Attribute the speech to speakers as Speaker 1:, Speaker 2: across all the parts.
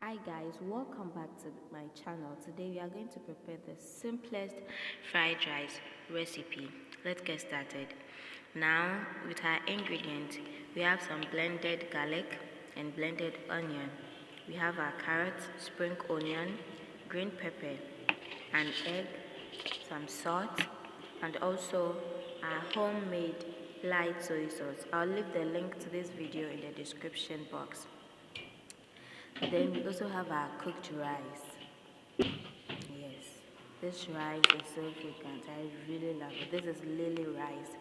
Speaker 1: Hi guys, welcome back to my channel. Today we are going to prepare the simplest fried rice recipe. Let's get started. Now with our ingredients, we have some blended garlic and blended onion. We have our carrots, spring onion, green pepper, an egg, some salt, and also our homemade light soy sauce. I'll leave the link to this video in the description box. Then we also have our cooked rice. Yes, this rice is so fragrant. I really love it. This is lily rice.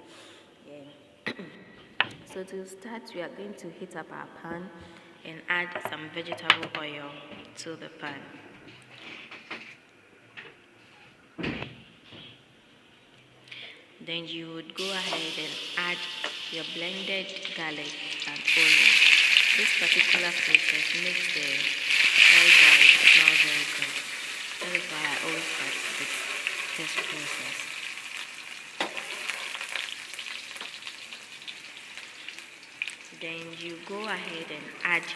Speaker 1: Yeah. So to start, we are going to heat up our pan and add some vegetable oil to the pan. Then you would go ahead and add your blended garlic and onion. This particular process makes the fried rice smell very good. That is why I always start with this process. Then you go ahead and add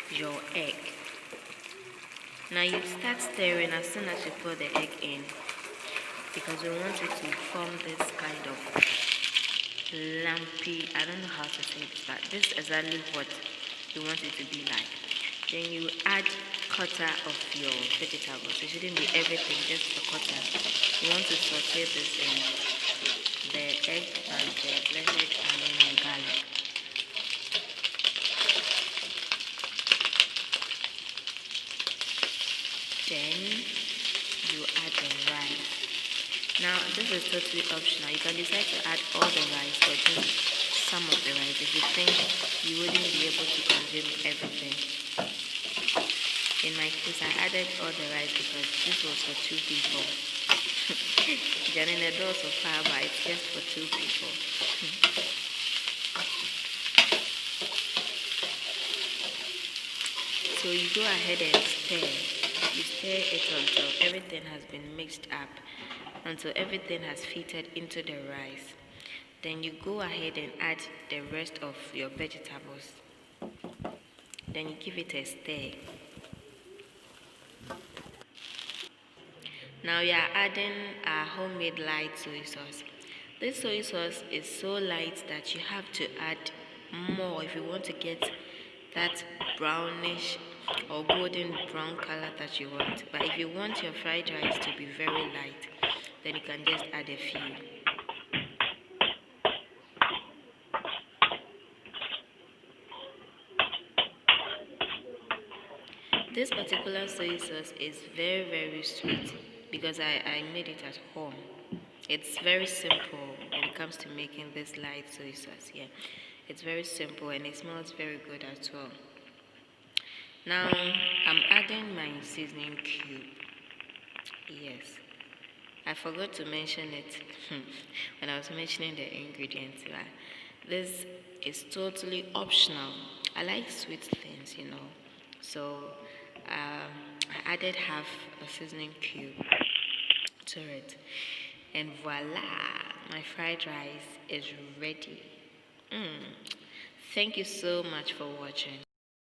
Speaker 1: your egg. Now you start stirring as soon as you put the egg in, because we want it to form this kind of lumpy, I don't know how to say it, but this is exactly what you want it to be like. Then you add quarter of your vegetables. It shouldn't be everything, just a quarter. You want to saute this in the egg and the blended onion and garlic. Then you add the rice. Now this is totally optional. You can decide to add all the rice or just some of the rice if you think you wouldn't be able to consume everything. In my case, I added all the rice because this was for 2 people. Janine does of fire, but it's just for 2 people. So you go ahead and stir. You stir it until everything has been mixed up, until everything has fitted into the rice. Then you go ahead and add the rest of your vegetables. Then you give it a stir. Now you are adding our homemade light soy sauce. This soy sauce is so light that you have to add more if you want to get that brownish or golden brown color that you want. But if you want your fried rice to be very light, then you can just add a few. This particular soy sauce is very sweet because I made it at home. It's very simple when it comes to making this light soy sauce. Yeah, it's very simple and it smells very good as well. Now I'm adding my seasoning cube. Yes, I forgot to mention it when I was mentioning the ingredients. This is totally optional. I like sweet things, so I added half a seasoning cube to it, and voila, my fried rice is ready. Thank you so much for watching.